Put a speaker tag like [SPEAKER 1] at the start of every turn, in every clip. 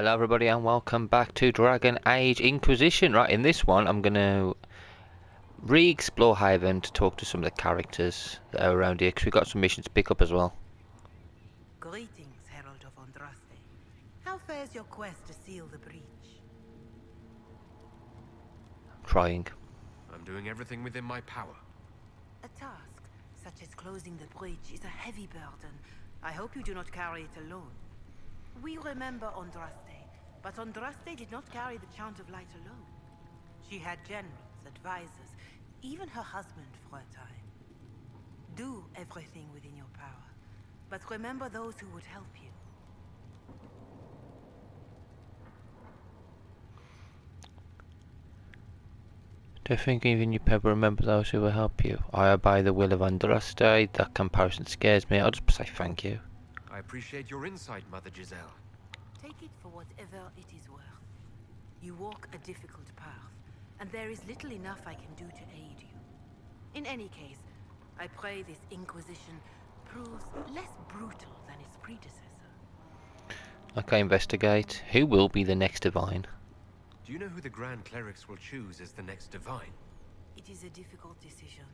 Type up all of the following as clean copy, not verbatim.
[SPEAKER 1] Hello everybody and welcome back to Dragon Age Inquisition. Right, in this one I'm going to re-explore Haven to talk to some of the characters that are around here, because we've got some missions to pick up as well.
[SPEAKER 2] Greetings, Herald of Andraste. How fares your quest to seal the breach?
[SPEAKER 1] Trying.
[SPEAKER 3] I'm doing everything within my power.
[SPEAKER 2] A task, such as closing the breach, is a heavy burden. I hope you do not carry it alone. We remember Andraste, but Andraste did not carry the Chant of Light alone. She had generals, advisors, even her husband for a time. Do everything within your power, but remember those who would help you.
[SPEAKER 1] Do you think even you ever remember those who will help you? I obey the will of Andraste. That comparison scares me. I'll just say thank you.
[SPEAKER 3] I appreciate your insight, Mother Giselle.
[SPEAKER 2] Take it for whatever it is worth. You walk a difficult path, and there is little enough I can do to aid you. In any case, I pray this Inquisition proves less brutal than its predecessor.
[SPEAKER 1] Okay, investigate. Who will be the next divine?
[SPEAKER 3] Do you know who the Grand Clerics will choose as the next divine?
[SPEAKER 2] It is a difficult decision.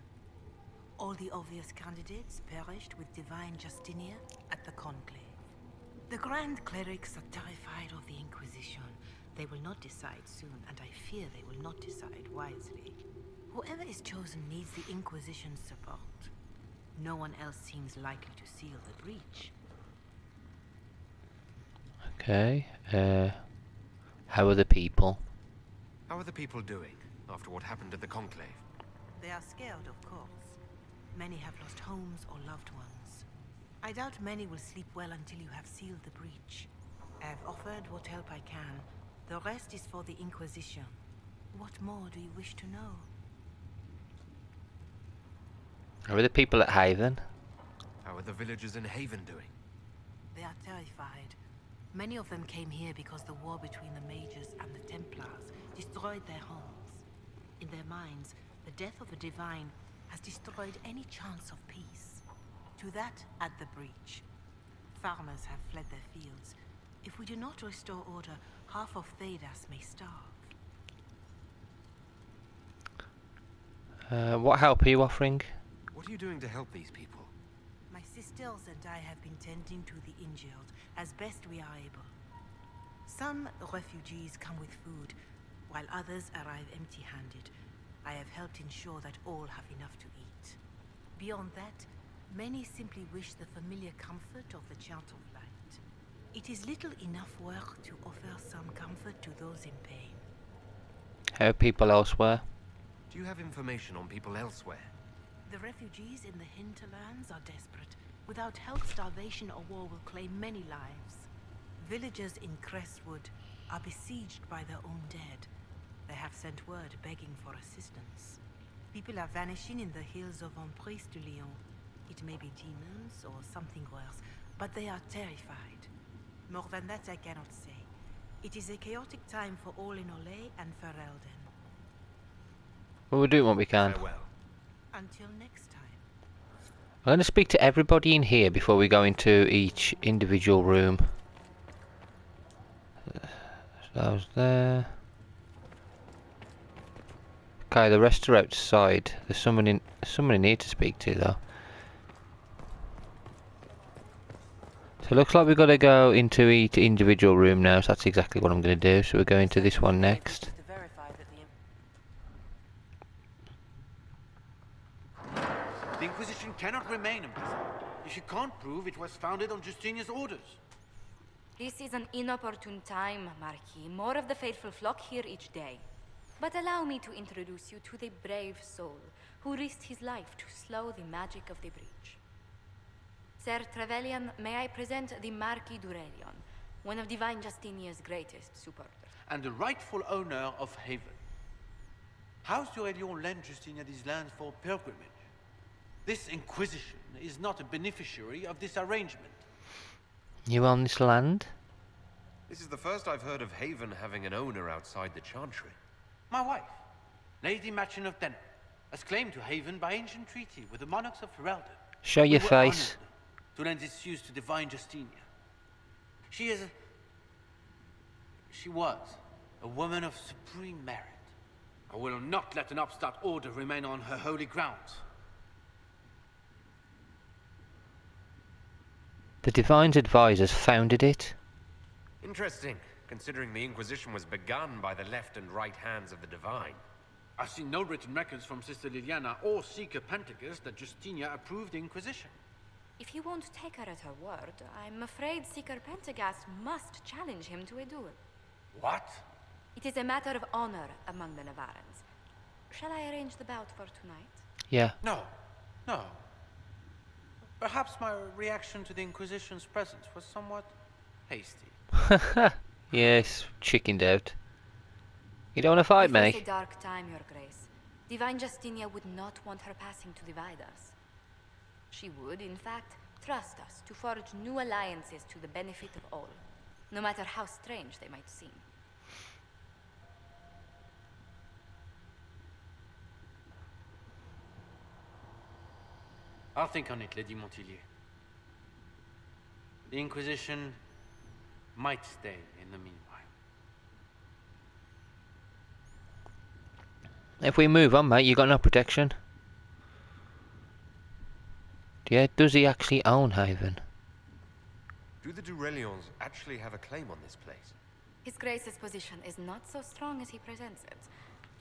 [SPEAKER 2] All the obvious candidates perished with Divine Justinia at the Conclave. The Grand Clerics are terrified of the Inquisition. They will not decide soon, and I fear they will not decide wisely. Whoever is chosen needs the Inquisition's support. No one else seems likely to seal the breach.
[SPEAKER 1] Okay, how are the people?
[SPEAKER 3] How are the people doing after what happened at the Conclave?
[SPEAKER 2] They are scared, of course. Many have lost homes or loved ones. I doubt many will sleep well until you have sealed the breach. I have offered what help I can. The rest is for the Inquisition. What more do you wish to know?
[SPEAKER 1] How are the people at Haven?
[SPEAKER 3] How are the villagers in Haven doing?
[SPEAKER 2] They are terrified. Many of them came here because the war between the Mages and the Templars destroyed their homes. In their minds, the death of a divine has destroyed any chance of peace. To that, add the breach. Farmers have fled their fields. If we do not restore order, half of Thedas may starve.
[SPEAKER 1] What help are you offering?
[SPEAKER 3] What are you doing to help these people?
[SPEAKER 2] My sisters and I have been tending to the injured as best we are able. Some refugees come with food, while others arrive empty-handed. I have helped ensure that all have enough to eat. Beyond that, many simply wish the familiar comfort of the Chant of Light. It is little enough work to offer some comfort to those in pain.
[SPEAKER 1] How are people elsewhere?
[SPEAKER 3] Do you have information on people elsewhere?
[SPEAKER 2] The refugees in the hinterlands are desperate. Without help, starvation or war will claim many lives. Villagers in Crestwood are besieged by their own dead. They have sent word begging for assistance. People are vanishing in the hills of Emprise de Lyon. It may be demons or something worse, but they are terrified. More than that I cannot say. It is a chaotic time for all in Olay and Ferelden.
[SPEAKER 1] Well, we'll do what we can.
[SPEAKER 3] Farewell.
[SPEAKER 2] Until next time.
[SPEAKER 1] I'm going to speak to everybody in here before we go into each individual room. So that was there. Okay, the rest are outside. There's someone in here to speak to though. So it looks like we've got to go into each individual room now, so that's exactly what I'm going to do. So we're going to this one next.
[SPEAKER 4] The Inquisition cannot remain imprisoned if you can't prove it was founded on Justinia's orders.
[SPEAKER 5] This is an inopportune time, Marquis. More of the faithful flock here each day. But allow me to introduce you to the brave soul who risked his life to slow the magic of the breach. Sir Trevelyan, may I present the Marquis d'Aurelion, one of Divine Justinia's greatest supporters.
[SPEAKER 4] And the rightful owner of Haven. House d'Aurelion lent Justinia these lands for pilgrimage. This Inquisition is not a beneficiary of this arrangement.
[SPEAKER 1] You own this land?
[SPEAKER 3] This is the first I've heard of Haven having an owner outside the Chantry.
[SPEAKER 4] My wife, Lady Machin of Denham, has claimed to Haven by ancient treaty with the monarchs of Ferelden.
[SPEAKER 1] Show your face.
[SPEAKER 4] Honored, to lend its use to Divine Justinia. She is She was a woman of supreme merit. I will not let an upstart order remain on her holy grounds.
[SPEAKER 1] The Divine's advisors founded it.
[SPEAKER 3] Interesting, considering the Inquisition was begun by the left and right hands of the Divine.
[SPEAKER 4] I've seen no written records from Sister Liliana or Seeker Pentagast that Justinia approved the Inquisition.
[SPEAKER 5] If you won't take her at her word, I'm afraid Seeker Pentagast must challenge him to a duel.
[SPEAKER 4] What?
[SPEAKER 5] It is a matter of honor among the Navarrans. Shall I arrange the bout for tonight?
[SPEAKER 1] Yeah.
[SPEAKER 4] No, no. Perhaps my reaction to the Inquisition's presence was somewhat hasty.
[SPEAKER 1] Yes, chickened out. You don't want to fight
[SPEAKER 5] It was
[SPEAKER 1] me?
[SPEAKER 5] a dark time, Your Grace. Divine Justinia would not want her passing to divide us. She would, in fact, trust us to forge new alliances to the benefit of all, no matter how strange they might seem.
[SPEAKER 4] I'll think on it, Lady Montilyet. The Inquisition might stay in the meanwhile.
[SPEAKER 1] If we move on, mate, you got no protection. Yeah, does he actually own Haven?
[SPEAKER 3] Do the Durelions actually have a claim on this place?
[SPEAKER 5] His Grace's position is not so strong as he presents it.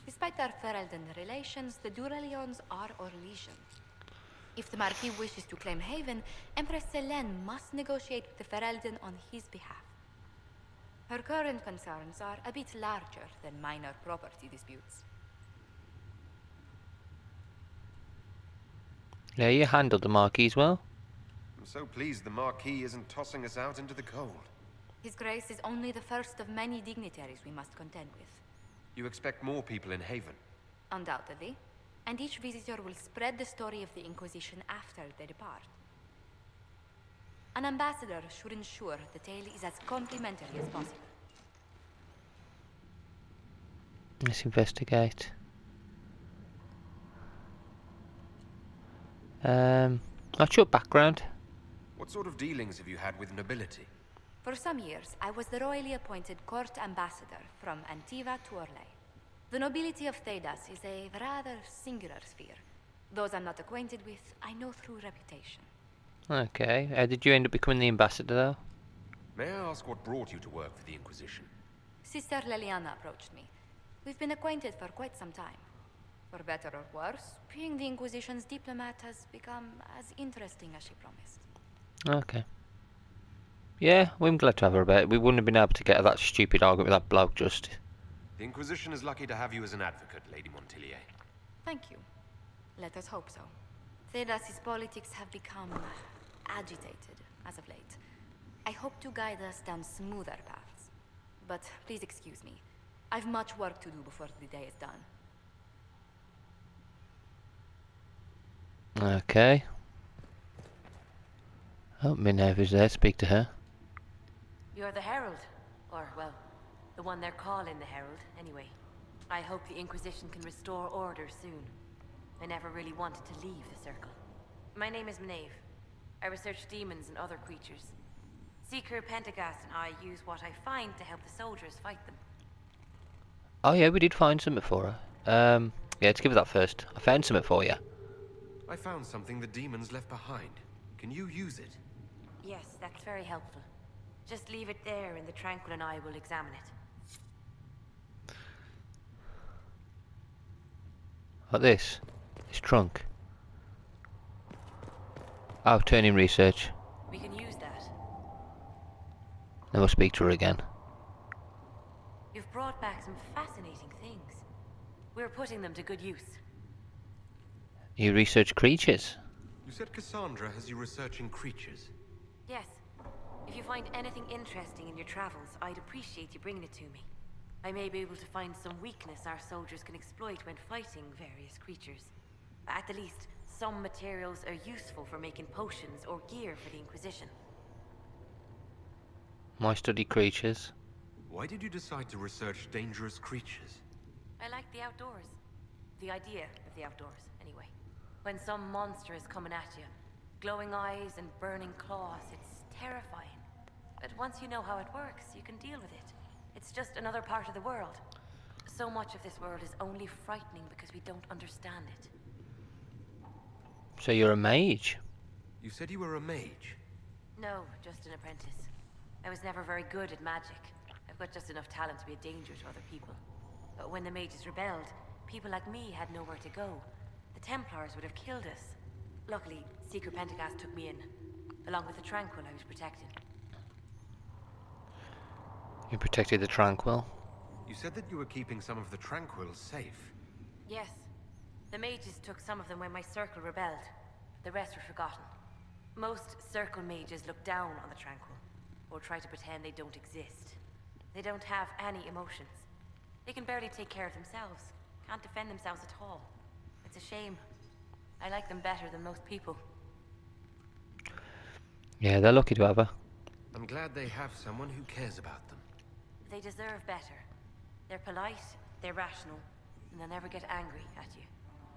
[SPEAKER 5] Despite their Ferelden relations, the Durelions are our legion. If the Marquis wishes to claim Haven, Empress Selene must negotiate with the Ferelden on his behalf. Her current concerns are a bit larger than minor property disputes.
[SPEAKER 1] Yeah, you handled the Marquis well.
[SPEAKER 3] I'm so pleased the Marquis isn't tossing us out into the cold.
[SPEAKER 5] His Grace is only the first of many dignitaries we must contend with.
[SPEAKER 3] You expect more people in Haven?
[SPEAKER 5] Undoubtedly. And each visitor will spread the story of the Inquisition after they depart. An ambassador should ensure the tale is as complimentary as possible.
[SPEAKER 1] Let's investigate. What's your background?
[SPEAKER 3] What sort of dealings have you had with nobility?
[SPEAKER 5] For some years, I was the royally appointed court ambassador from Antiva to Orlais. The nobility of Thedas is a rather singular sphere. Those I'm not acquainted with, I know through reputation.
[SPEAKER 1] Okay, how did you end up becoming the ambassador though?
[SPEAKER 3] May I ask what brought you to work for the Inquisition?
[SPEAKER 5] Sister Liliana approached me. We've been acquainted for quite some time. For better or worse, being the Inquisition's diplomat has become as interesting as she promised.
[SPEAKER 1] Okay. Yeah, well, I'm glad to have her about. We wouldn't have been able to get that stupid argument with that bloke just.
[SPEAKER 3] The Inquisition is lucky to have you as an advocate, Lady Montilyet.
[SPEAKER 5] Thank you. Let us hope so. Thedas's politics have become agitated as of late. I hope to guide us down smoother paths. But please excuse me. I've much work to do before the day is done.
[SPEAKER 1] Okay. Oh, Minerva's there. Speak to her.
[SPEAKER 6] You're the Herald. Or, well, the one they're calling the Herald, anyway. I hope the Inquisition can restore order soon. I never really wanted to leave the Circle. My name is Maeve. I research demons and other creatures. Seeker Pentagast and I use what I find to help the soldiers fight them.
[SPEAKER 1] Oh yeah, we did find something for her. Yeah, let's give her that first. I found something for you.
[SPEAKER 3] I found something the demons left behind. Can you use it?
[SPEAKER 6] Yes, that's very helpful. Just leave it there and the Tranquil and I will examine it.
[SPEAKER 1] Like this. This trunk. Oh, turning research.
[SPEAKER 6] We can use that.
[SPEAKER 1] Then we'll speak to her again.
[SPEAKER 6] You've brought back some fascinating things. We're putting them to good use.
[SPEAKER 1] You research creatures?
[SPEAKER 3] You said Cassandra has you researching creatures.
[SPEAKER 6] Yes. If you find anything interesting in your travels, I'd appreciate you bringing it to me. I may be able to find some weakness our soldiers can exploit when fighting various creatures. At the least, some materials are useful for making potions or gear for the Inquisition.
[SPEAKER 1] My study creatures.
[SPEAKER 3] Why did you decide to research dangerous creatures?
[SPEAKER 6] I like the outdoors. The idea of the outdoors, anyway. When some monster is coming at you, glowing eyes and burning claws, it's terrifying. But once you know how it works, you can deal with it. It's just another part of the world. So much of this world is only frightening because we don't understand it.
[SPEAKER 1] So you're a mage?
[SPEAKER 3] You said you were a mage?
[SPEAKER 6] No, just an apprentice. I was never very good at magic. I've got just enough talent to be a danger to other people. But when the mages rebelled, people like me had nowhere to go. The Templars would have killed us. Luckily, Secret Pentagast took me in, along with the Tranquil I was protecting.
[SPEAKER 1] You protected the Tranquil?
[SPEAKER 3] You said that you were keeping some of the Tranquils safe.
[SPEAKER 6] Yes. The mages took some of them when my circle rebelled. The rest were forgotten. Most circle mages look down on the Tranquil, or try to pretend they don't exist. They don't have any emotions. They can barely take care of themselves. Can't defend themselves at all. It's a shame. I like them better than most people.
[SPEAKER 1] Yeah, they're lucky to have her.
[SPEAKER 3] I'm glad they have someone who cares about them.
[SPEAKER 6] They deserve better. They're polite, they're rational, and they'll never get angry at you.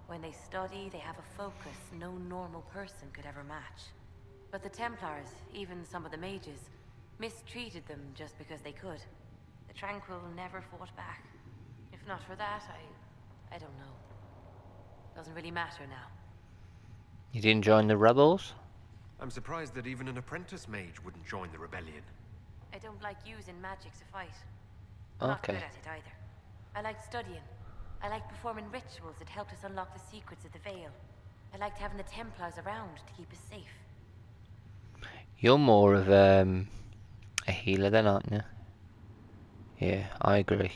[SPEAKER 6] When they study, they have a focus no normal person could ever match. But the Templars, even some of the mages, mistreated them just because they could. The Tranquil never fought back. If not for that, I don't know. Doesn't really matter now.
[SPEAKER 1] You didn't join the rebels?
[SPEAKER 3] I'm surprised that even an apprentice mage wouldn't join the rebellion.
[SPEAKER 6] I don't like using magic to fight. I'm not good at it either. I liked studying. I liked performing rituals that helped us unlock the secrets of the Veil. I liked having the Templars around to keep us safe.
[SPEAKER 1] You're more of a healer then, aren't you? Yeah, I agree.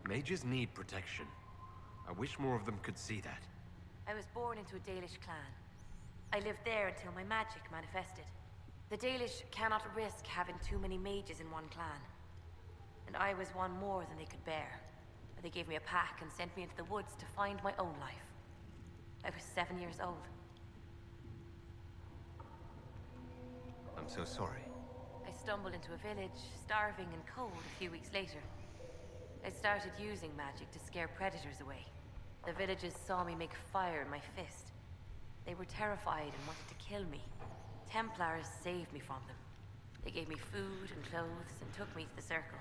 [SPEAKER 3] Mages need protection. I wish more of them could see that.
[SPEAKER 6] I was born into a Dalish clan. I lived there until my magic manifested. The Dalish cannot risk having too many mages in one clan. And I was one more than they could bear. They gave me a pack and sent me into the woods to find my own life. I was 7 years old.
[SPEAKER 3] I'm so sorry.
[SPEAKER 6] I stumbled into a village, starving and cold a few weeks later. I started using magic to scare predators away. The villagers saw me make fire in my fist. They were terrified and wanted to kill me. Templars saved me from them. They gave me food and clothes and took me to the Circle.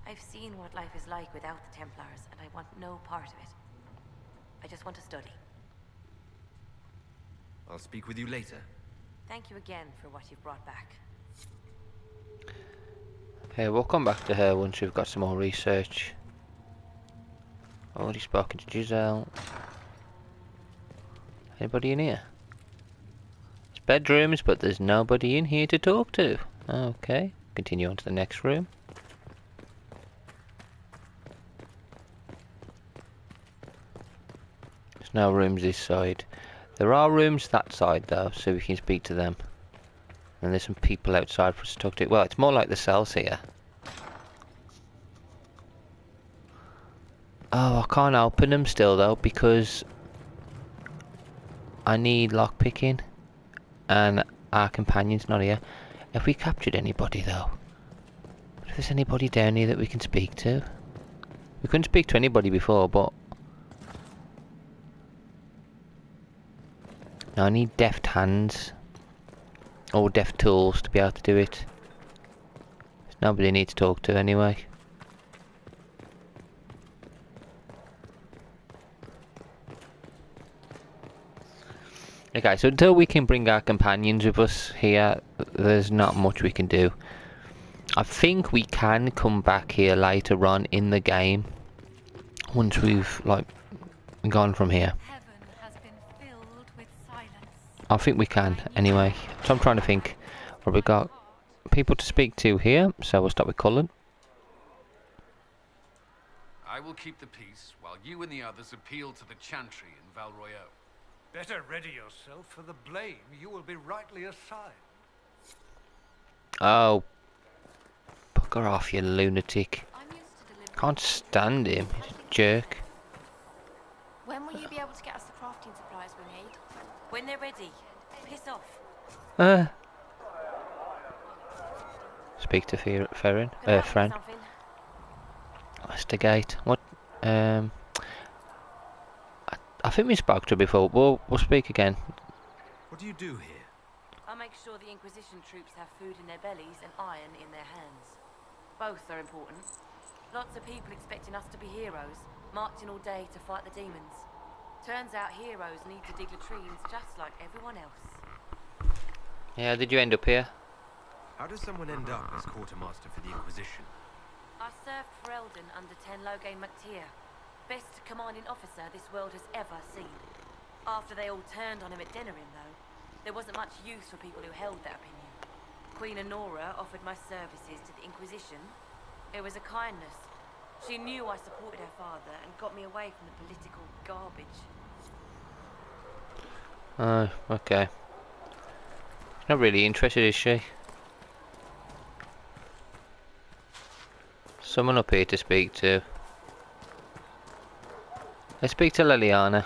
[SPEAKER 6] I've seen what life is like without the Templars, and I want no part of it. I just want to study.
[SPEAKER 3] I'll speak with you later.
[SPEAKER 6] Thank you again for what you've brought back.
[SPEAKER 1] Hey, we'll come back to her once we've got some more research. Already spoken to Giselle. Anybody in here? It's bedrooms, but there's nobody in here to talk to. Okay, continue on to the next room. There's no rooms this side. There are rooms that side though, so we can speak to them. And there's some people outside for us to talk to. Well, it's more like the cells here. Oh, I can't open them still though because I need lockpicking and our companion's not here. Have we captured anybody though? If there's anybody down here that we can speak to? We couldn't speak to anybody before, but now I need deft hands or deft tools to be able to do it. There's nobody I need to talk to anyway. Okay, so until we can bring our companions with us here, there's not much we can do. I think we can come back here later on in the game once we've like gone from here.
[SPEAKER 5] Heaven has been filled with silence.
[SPEAKER 1] I think we can anyway. So I'm trying to think. Well, we've got people to speak to here, so we'll start with Cullen.
[SPEAKER 7] I will keep the peace while you and the others appeal to the Chantry in Val Royeaux.
[SPEAKER 8] Better ready yourself for the blame you will be rightly assigned.
[SPEAKER 1] Oh, bugger off, you lunatic.
[SPEAKER 5] I'm used to delivering.
[SPEAKER 1] Can't stand him, he's a jerk.
[SPEAKER 5] When will you be able to get us the crafting supplies we need?
[SPEAKER 6] When they're ready, piss off.
[SPEAKER 1] Speak to Ferrin.
[SPEAKER 6] Could I have
[SPEAKER 1] Fran.
[SPEAKER 6] something?
[SPEAKER 1] Investigate. What? I think we spoke to her before. We'll speak again.
[SPEAKER 3] What do you do here?
[SPEAKER 6] I'll make sure the Inquisition troops have food in their bellies and iron in their hands. Both are important. Lots of people expecting us to be heroes, marching all day to fight the demons. Turns out heroes need to dig latrines just like everyone else.
[SPEAKER 1] Yeah, how did you end up here?
[SPEAKER 3] How does someone end up as quartermaster for the Inquisition?
[SPEAKER 6] I served for Eldon under Ten Logain MacTier. Best commanding officer this world has ever seen. After they all turned on him at Denerim, though, there wasn't much use for people who held that opinion. Queen Honora offered my services to the Inquisition. It was a kindness. She knew I supported her father and got me away from the political garbage.
[SPEAKER 1] Oh, okay. Not really interested, is she? Someone up here to speak to. Let's speak to Liliana.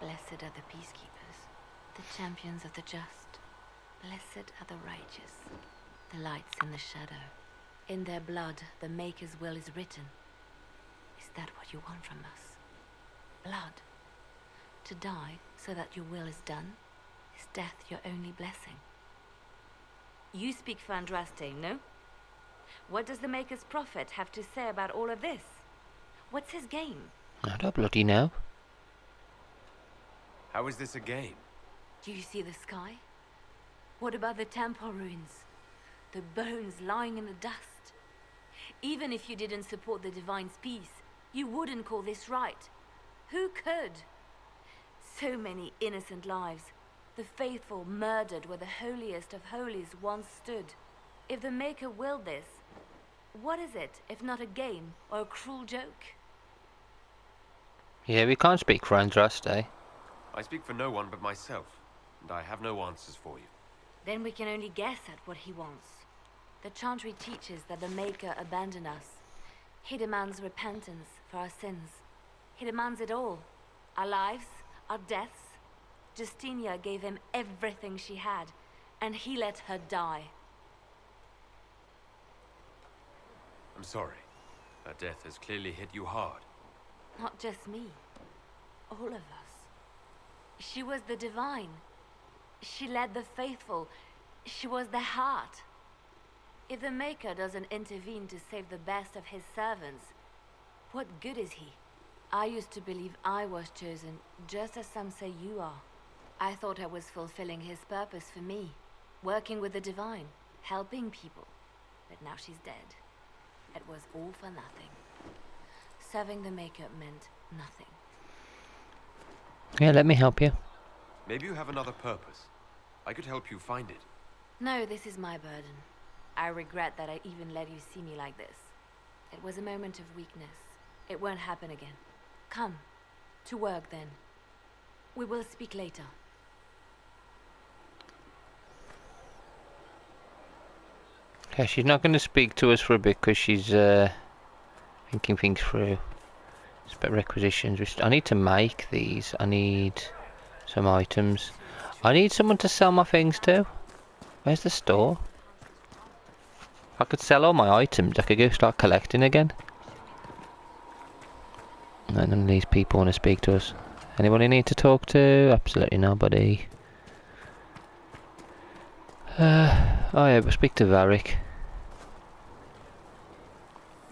[SPEAKER 5] Blessed are the peacekeepers, the champions of the just. Blessed are the righteous, the lights in the shadow. In their blood, the Maker's will is written. Is that what you want from us? Blood. To die so that your will is done? Is death your only blessing? You speak for Andraste, no? What does the Maker's prophet have to say about all of this? What's his game?
[SPEAKER 1] I don't bloody know.
[SPEAKER 3] How is this a game?
[SPEAKER 5] Do you see the sky? What about the temple ruins? The bones lying in the dust? Even if you didn't support the Divine's peace, you wouldn't call this right. Who could? So many innocent lives. The faithful murdered where the holiest of holies once stood. If the Maker willed this, what is it if not a game or a cruel joke?
[SPEAKER 1] Yeah, we can't speak for Andraste.
[SPEAKER 3] I speak for no one but myself, and I have no answers for you.
[SPEAKER 5] Then we can only guess at what he wants. The Chantry teaches that the Maker abandoned us. He demands repentance for our sins. He demands it all. Our lives, our deaths. Justinia gave him everything she had, and he let her die.
[SPEAKER 3] I'm sorry. Her death has clearly hit you hard.
[SPEAKER 5] Not just me. All of us. She was the Divine. She led the faithful. She was their heart. If the Maker doesn't intervene to save the best of his servants, what good is he? I used to believe I was chosen, just as some say you are. I thought I was fulfilling his purpose for me, working with the Divine, helping people. But now she's dead. It was all for nothing. Serving the Maker meant nothing.
[SPEAKER 1] Yeah, let me help you.
[SPEAKER 3] Maybe you have another purpose. I could help you find it.
[SPEAKER 5] No, this is my burden. I regret that I even let you see me like this. It was a moment of weakness. It won't happen again. Come. To work, then. We will speak later.
[SPEAKER 1] Okay, she's not going to speak to us for a bit because she's thinking things through. Spec requisitions. I need to make these. I need some items. I need someone to sell my things to. Where's the store? If I could sell all my items, I could go start collecting again. No, none of these people want to speak to us. Anybody need to talk to? Absolutely nobody. Oh yeah, we'll speak to Varric.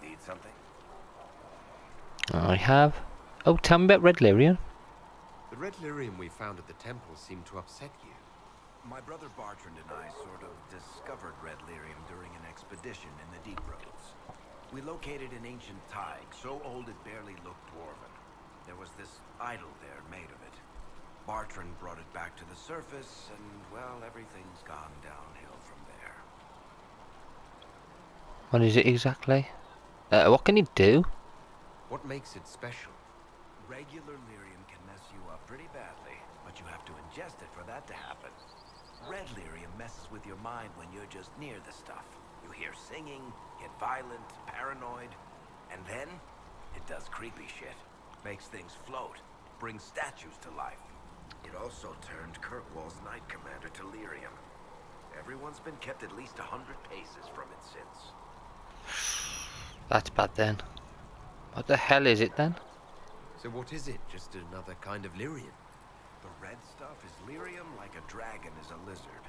[SPEAKER 3] Need something?
[SPEAKER 1] I have. Oh, tell me about Red Lyrian.
[SPEAKER 3] The red lyrium we found at the temple seemed to upset you.
[SPEAKER 9] My brother Bartrand and I sort of discovered red lyrium during an expedition in the deep roads. We located an ancient tide, so old it barely looked dwarven. There was this idol there made of it. Bartrand brought it back to the surface, and, well, everything's gone downhill from there.
[SPEAKER 1] What is it exactly? What can it do?
[SPEAKER 3] What makes it special?
[SPEAKER 9] Regular lyrium can mess you up pretty badly, but you have to ingest it for that to happen. Red lyrium messes with your mind when you're just near the stuff. You hear singing, get violent, paranoid, and then it does creepy shit. Makes things float, brings statues to life. It also turned Kirkwall's Knight Commander to lyrium. Everyone's been kept at least 100 paces from it since.
[SPEAKER 1] That's bad then. What the hell is it then?
[SPEAKER 3] So what is it? Just another kind of lyrium?
[SPEAKER 9] The red stuff is lyrium like a dragon is a lizard.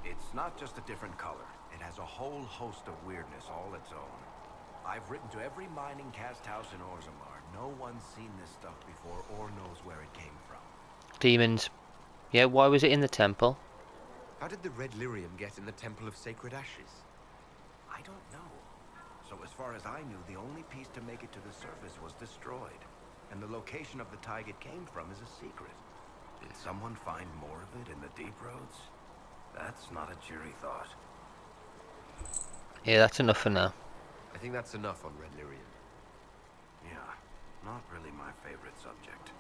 [SPEAKER 9] It's not just a different color. It has a whole host of weirdness all its own. I've written to every mining cast house in Orzammar. No one's seen this stuff before or knows where it came from.
[SPEAKER 1] Demons. Yeah, why was it in the temple?
[SPEAKER 3] How did the red lyrium get in the Temple of Sacred Ashes?
[SPEAKER 9] I don't know. So as far as I knew, the only piece to make it to the surface was destroyed. And the location of the tide it came from is a secret. Did someone find more of it in the deep roads? That's not a cheery thought.
[SPEAKER 1] Yeah, that's enough for now.
[SPEAKER 3] I think that's enough on red lyrium.
[SPEAKER 9] Yeah, not really my favorite subject.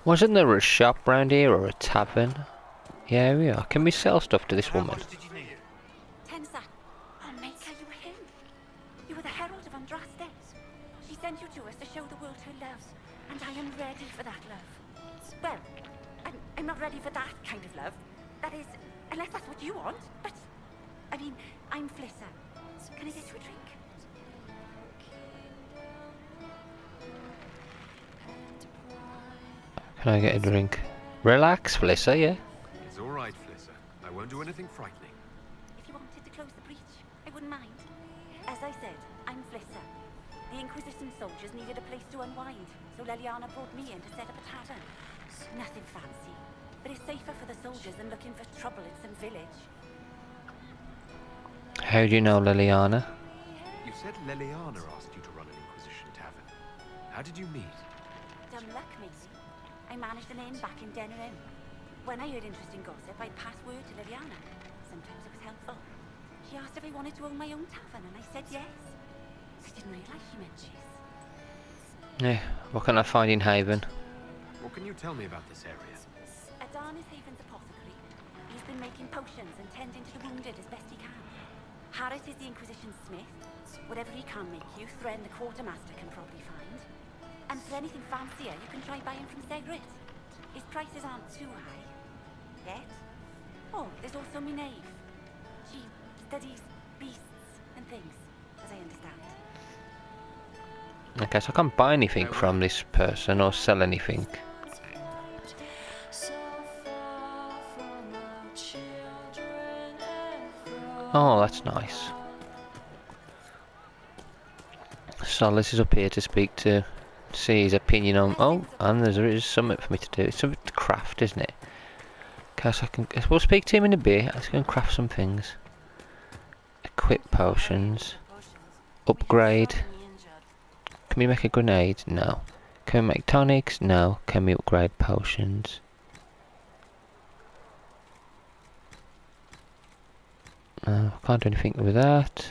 [SPEAKER 1] Wasn't there a shop round here or a tavern? Yeah, we are. Can we sell stuff to this
[SPEAKER 4] How
[SPEAKER 1] woman?
[SPEAKER 4] much did you need?
[SPEAKER 10] Tensa. Oh, Maker, you were him. You were the herald of Andraste. She sent you to us to show the world her love, and I am ready for that love. Well, I'm not ready for that kind of love. That is, unless that's what you want. But, I mean, I'm Flissa. Can I get you a drink?
[SPEAKER 1] Can I get a drink? Relax, Flissa, yeah.
[SPEAKER 3] It's all right, Flissa. I won't do anything frightening.
[SPEAKER 10] If you wanted to close the breach, I wouldn't mind. As I said, I'm Flissa. The Inquisition soldiers needed a place to unwind, so Leliana brought me in to set up a tavern. Nothing fancy, but it's safer for the soldiers than looking for trouble in some village.
[SPEAKER 1] How do you know Liliana?
[SPEAKER 3] You said Leliana asked you to run an Inquisition tavern. How did you meet?
[SPEAKER 10] Dumb luck, maybe. I managed an inn back in Denerim. When I heard interesting gossip, I'd pass word to Liliana. Sometimes it was helpful. She asked if I wanted to own my own tavern, and I said yes. I didn't realise she meant yes.
[SPEAKER 1] Yeah, what can I find in Haven?
[SPEAKER 3] What can you tell me about this area?
[SPEAKER 10] Adan is Haven's apothecary. He's been making potions and tending to the wounded as best he can. Harris is the Inquisition's smith. Whatever he can make you, Thren the quartermaster can probably find. And for anything fancier, you can try buying from Segrit. His prices aren't too high. Yet. Oh, there's also Minave. She studies beasts and things, as I understand.
[SPEAKER 1] Okay, so I can't buy anything from this person or sell anything. Oh, that's nice. Solus is up here to speak to, see his opinion on. Oh, and there is something for me to do. It's something to craft, isn't it? Cause we'll speak to him in a bit. Let's go and craft some things. Equip potions. Upgrade. Can we make a grenade? No. Can we make tonics? No. Can we upgrade potions? Can't do anything with that.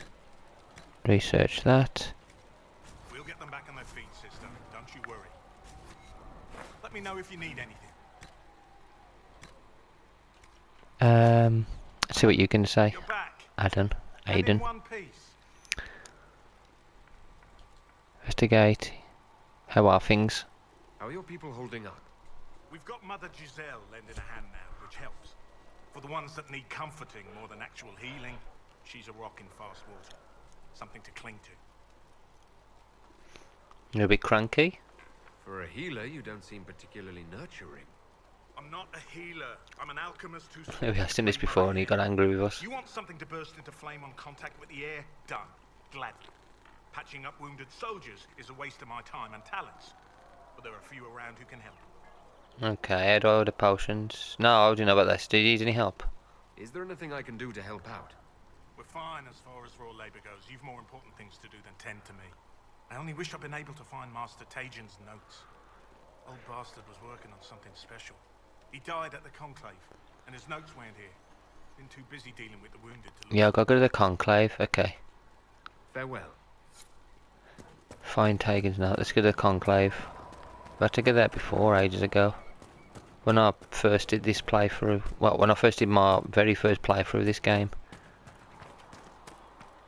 [SPEAKER 1] Research that.
[SPEAKER 11] We'll get them back on their feet, sister. Don't you worry. Let me know if you need anything.
[SPEAKER 1] Let's see what you can say.
[SPEAKER 11] You're back.
[SPEAKER 1] Aiden.
[SPEAKER 11] And in one piece.
[SPEAKER 1] Investigate. How are things?
[SPEAKER 3] How are your people holding up?
[SPEAKER 11] We've got Mother Giselle lending a hand now, which helps. For the ones that need comforting more than actual healing, she's a rock in fast water. Something to cling to.
[SPEAKER 1] You're a bit cranky?
[SPEAKER 3] For a healer, you don't seem particularly nurturing.
[SPEAKER 11] I'm not a healer. I'm an alchemist who's...
[SPEAKER 1] We asked him this before and he got angry with us.
[SPEAKER 11] You want something to burst into flame on contact with the air? Done. Gladly. Patching up wounded soldiers is a waste of my time and talents. But there are a few around who can help.
[SPEAKER 1] Okay, how do I order potions? No, how do you know about this? Do you need any help?
[SPEAKER 3] Is there anything I can do to help out?
[SPEAKER 11] We're fine as far as raw labor goes. You've more important things to do than tend to me. I only wish I'd been able to find Master Tajin's notes. Old bastard was working on something special. He died at the Conclave, and his notes weren't here. Been too busy dealing with the wounded to look.
[SPEAKER 1] Yeah, I've got to go to the Conclave. Okay.
[SPEAKER 3] Farewell.
[SPEAKER 1] Find Tagan's now. Let's go to the Conclave. We had to get there before, ages ago. When I first did this playthrough. Well, when I first did my very first playthrough of this game.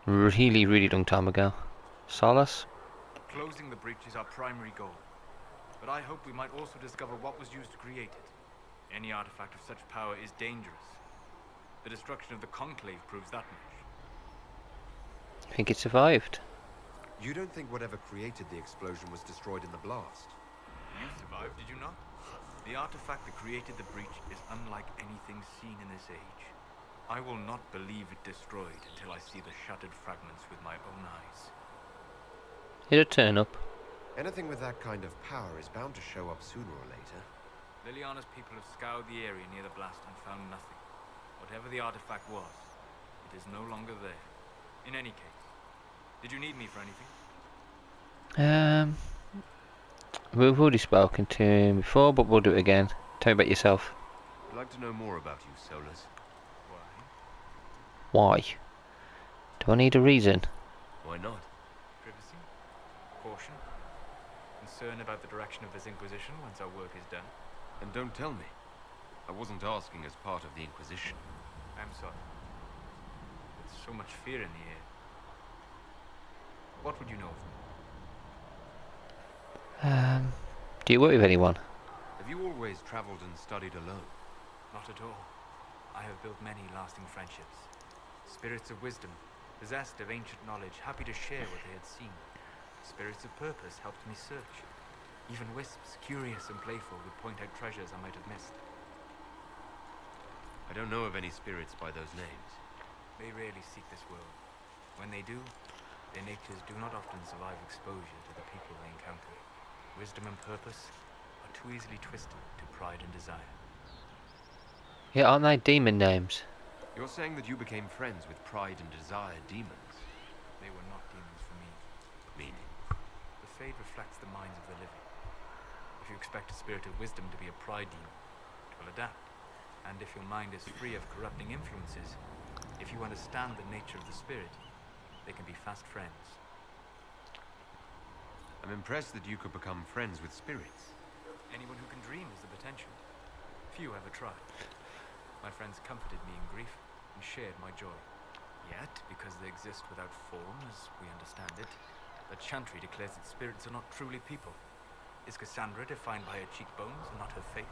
[SPEAKER 1] Really, really long time ago. Solus?
[SPEAKER 12] Closing the breach is our primary goal. But I hope we might also discover what was used to create it. Any artifact of such power is dangerous. The destruction of the Conclave proves that much.
[SPEAKER 1] I think it survived.
[SPEAKER 3] You don't think whatever created the explosion was destroyed in the blast?
[SPEAKER 12] You survived, did you not? The artifact that created the breach is unlike anything seen in this age. I will not believe it destroyed until I see the shattered fragments with my own eyes.
[SPEAKER 1] It'll turn up.
[SPEAKER 3] Anything with that kind of power is bound to show up sooner or later.
[SPEAKER 12] Liliana's people have scoured the area near the blast and found nothing. Whatever the artifact was, it is no longer there. In any case, did you need me for anything?
[SPEAKER 1] We've already spoken to him before, but we'll do it again. Tell me about yourself.
[SPEAKER 3] I'd like to know more about you, Solus.
[SPEAKER 1] Why? Do I need a reason?
[SPEAKER 3] Why not?
[SPEAKER 12] Privacy? Caution? Concern about the direction of this Inquisition once our work is done?
[SPEAKER 3] And don't tell me. I wasn't asking as part of the Inquisition.
[SPEAKER 12] I'm sorry. There's so much fear in the air. What would you know of me?
[SPEAKER 1] Do you work with anyone?
[SPEAKER 3] Have you always traveled and studied alone?
[SPEAKER 12] Not at all. I have built many lasting friendships. Spirits of wisdom, possessed of ancient knowledge, happy to share what they had seen. Spirits of purpose helped me search. Even wisps, curious and playful, would point out treasures I might have missed.
[SPEAKER 3] I don't know of any spirits by those names.
[SPEAKER 12] They rarely seek this world. When they do, their natures do not often survive exposure to the people they encounter. Wisdom and purpose are too easily twisted to pride and desire.
[SPEAKER 1] Yeah, aren't they demon names?
[SPEAKER 3] You're saying that you became friends with Pride and Desire demons?
[SPEAKER 12] They were not demons for me.
[SPEAKER 3] Meaning?
[SPEAKER 12] The Fade reflects the minds of the living. If you expect a spirit of wisdom to be a pride demon, it will adapt. And if your mind is free of corrupting influences, if you understand the nature of the spirit, they can be fast friends.
[SPEAKER 3] I'm impressed that you could become friends with spirits.
[SPEAKER 12] Anyone who can dream has the potential. Few ever try. My friends comforted me in grief and shared my joy. Yet, because they exist without form, as we understand it, the Chantry declares that spirits are not truly people. Is Cassandra defined by her cheekbones and not her faith?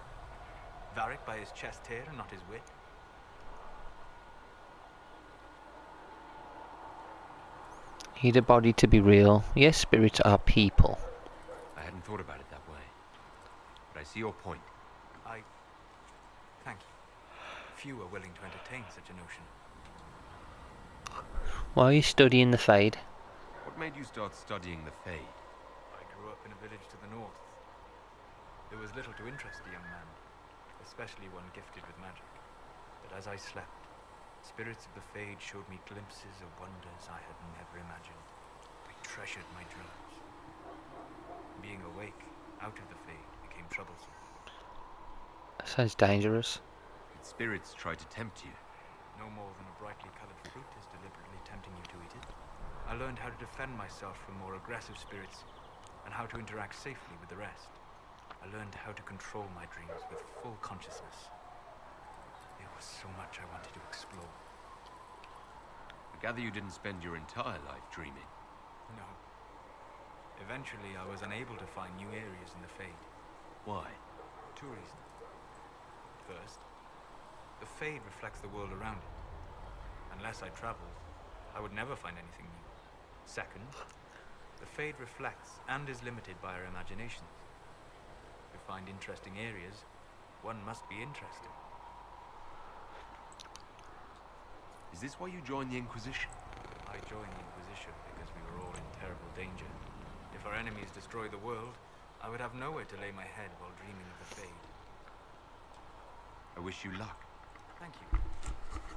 [SPEAKER 12] Varric by his chest hair and not his wit?
[SPEAKER 1] Need a body to be real. Yes, spirits are people.
[SPEAKER 3] I hadn't thought about it that way. But I see your point.
[SPEAKER 12] Thank you. Few are willing to entertain such a notion.
[SPEAKER 1] Why are you studying the Fade?
[SPEAKER 3] What made you start studying the Fade?
[SPEAKER 12] I grew up in a village to the north. There was little to interest a young man, especially one gifted with magic. But as I slept, spirits of the Fade showed me glimpses of wonders I had never imagined. I treasured my dreams. Being awake, out of the Fade, became troublesome.
[SPEAKER 1] That sounds dangerous.
[SPEAKER 3] Did spirits try to tempt you?
[SPEAKER 12] No more than a brightly colored fruit is deliberately tempting you to eat it. I learned how to defend myself from more aggressive spirits, and how to interact safely with the rest. I learned how to control my dreams with full consciousness. There was so much I wanted to explore.
[SPEAKER 3] I gather you didn't spend your entire life dreaming.
[SPEAKER 12] No. Eventually, I was unable to find new areas in the Fade.
[SPEAKER 3] Why?
[SPEAKER 12] Two reasons. First, the Fade reflects the world around it. Unless I traveled, I would never find anything new. Second, the Fade reflects and is limited by our imaginations. To find interesting areas, one must be interested.
[SPEAKER 3] Is this why you joined the Inquisition?
[SPEAKER 12] I joined the Inquisition because we were all in terrible danger. If our enemies destroy the world, I would have nowhere to lay my head while dreaming of the Fade.
[SPEAKER 3] I wish you luck.
[SPEAKER 12] Thank you.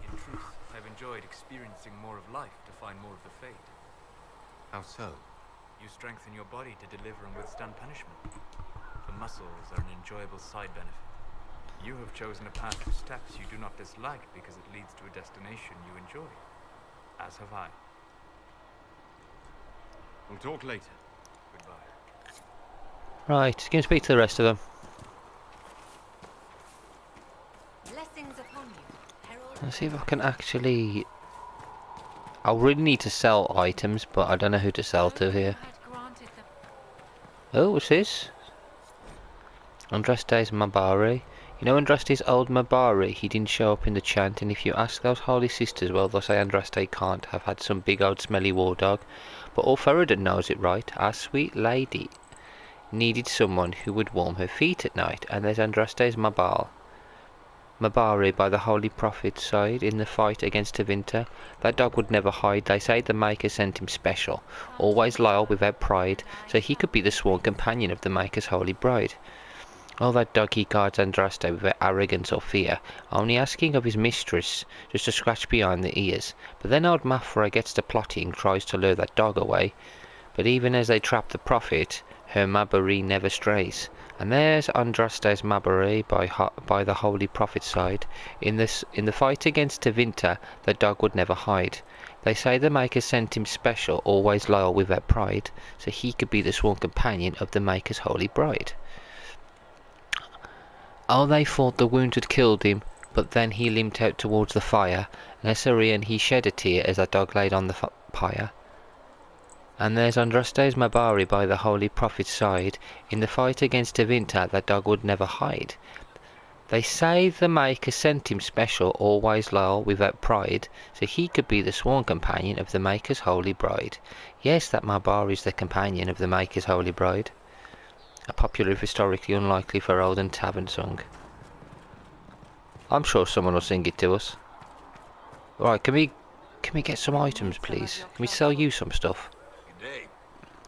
[SPEAKER 12] In truth, I've enjoyed experiencing more of life to find more of the Fade.
[SPEAKER 3] How so?
[SPEAKER 12] You strengthen your body to deliver and withstand punishment. The muscles are an enjoyable side benefit. You have chosen a path of steps you do not dislike because it leads to a destination you enjoy. As have I.
[SPEAKER 3] We'll talk later.
[SPEAKER 12] Goodbye.
[SPEAKER 1] Right, can you speak to the rest of them?
[SPEAKER 6] Blessings upon you, Herald.
[SPEAKER 1] Let's see if I can actually... I really need to sell items, but I don't know who to sell to here. Oh, what's this? Andraste's Mabari. You know Andraste's old Mabari? He didn't show up in the chant, and if you ask those holy sisters, well, they'll say Andraste can't have had some big old smelly war dog. But all Ferrodon knows it, right? Our sweet lady needed someone who would warm her feet at night, and there's Andraste's Mabari by the Holy Prophet's side in the fight against Tevinter. That dog would never hide. They say the Maker sent him special, always loyal without pride, so he could be the sworn companion of the Maker's holy bride. Oh, that dog, he guards Andraste without arrogance or fear, only asking of his mistress just a scratch behind the ears. But then old Mafra gets to plotting, tries to lure that dog away. But even as they trap the prophet, her Mabari never strays. And there's Andraste's Mabari by the Holy Prophet's side. In the fight against Tevinter, the dog would never hide. They say the Maker sent him special, always loyal without pride, so he could be the sworn companion of the Maker's holy bride. Oh, they thought the wound had killed him, but then he limped out towards the fire, and Essarian he shed a tear as that dog laid on the pyre. And there's Andraste's Mabari by the Holy Prophet's side. In the fight against Tevinter, that dog would never hide. They say the Maker sent him special, always loyal, without pride, so he could be the sworn companion of the Maker's holy bride. Yes, that Mabari's the companion of the Maker's holy bride. A popular, if historically unlikely for olden tavern song. I'm sure someone will sing it to us. Right, can we get some items, please? Can we sell you some stuff?
[SPEAKER 9] Day,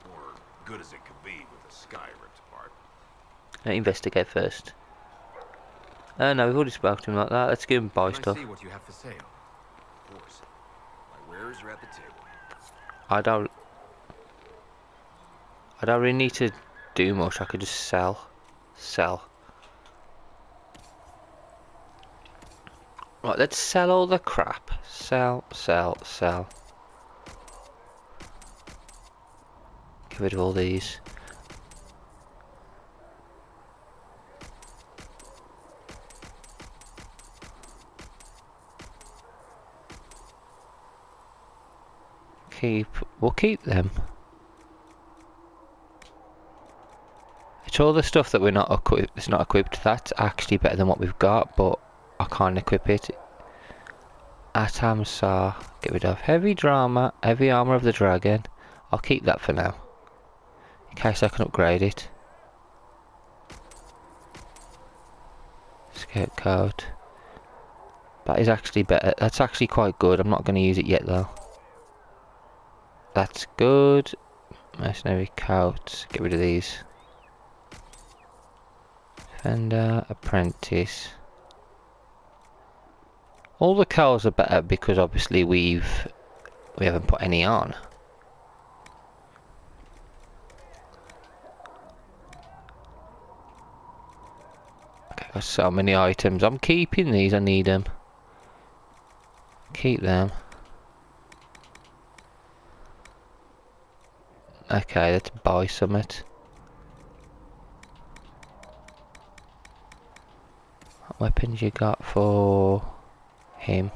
[SPEAKER 9] or good as it could be with the sky ripped apart.
[SPEAKER 1] Investigate first. No, we've already spoken to him like that. Let's go and buy stuff.
[SPEAKER 12] I see what you have for sale.
[SPEAKER 9] Of course. My wares are at the table.
[SPEAKER 1] I don't really need to do much. I could just sell. Right, let's sell all the crap. Sell. Get rid of all these. We'll keep them. It's all the stuff that we're not equipped. It's not equipped. That's actually better than what we've got, but I can't equip it. Atamsar, get rid of. Heavy armor of the dragon. I'll keep that for now, in case I can upgrade it. Scapegoat. That is actually better. That's actually quite good. I'm not going to use it yet though. That's good. Mercenary coat. Get rid of these. Defender, apprentice. All the cows are better because obviously we haven't put any on. Okay, got so many items. I'm keeping these. I need them. Keep them. Okay, let's buy something. What weapons you got for him?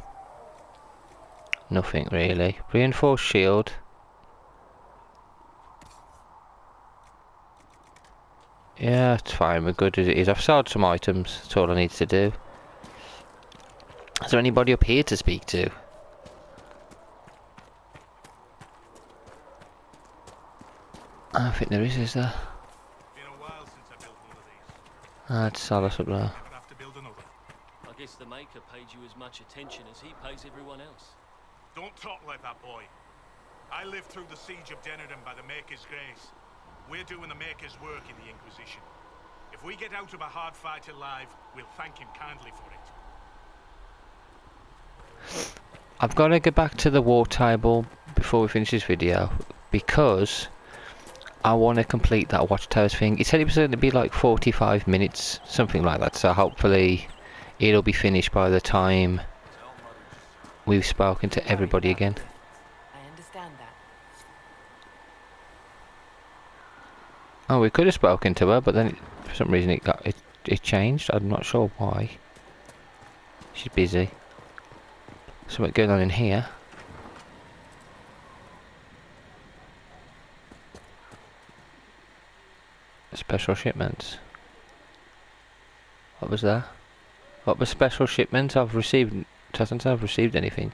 [SPEAKER 1] Nothing really. Reinforced shield. Yeah, it's fine. We're good as it is. I've sold some items. That's all I need to do. Is there anybody up here to speak to? I don't think there is there?
[SPEAKER 11] Been a while since I built one of these.
[SPEAKER 1] That's Salas up there.
[SPEAKER 11] I could have to build another.
[SPEAKER 13] I guess the Maker paid you as much attention as he pays everyone else.
[SPEAKER 11] Don't talk like that, boy. I lived through the siege of Denardon by the Maker's grace. We're doing the Maker's work in the Inquisition. If we get out of a hard fight alive, we'll thank him kindly for it.
[SPEAKER 1] I've got to go back to the war table before we finish this video, because I want to complete that Watchtowers thing. It said it was going to be like 45 minutes, something like that, so hopefully it'll be finished by the time we've spoken to everybody again.
[SPEAKER 6] I understand that.
[SPEAKER 1] Oh, we could have spoken to her, but then for some reason it changed. I'm not sure why. She's busy. Something going on in here. Special shipments. What was that? What was special shipments? I've received. Hasn't I've received anything.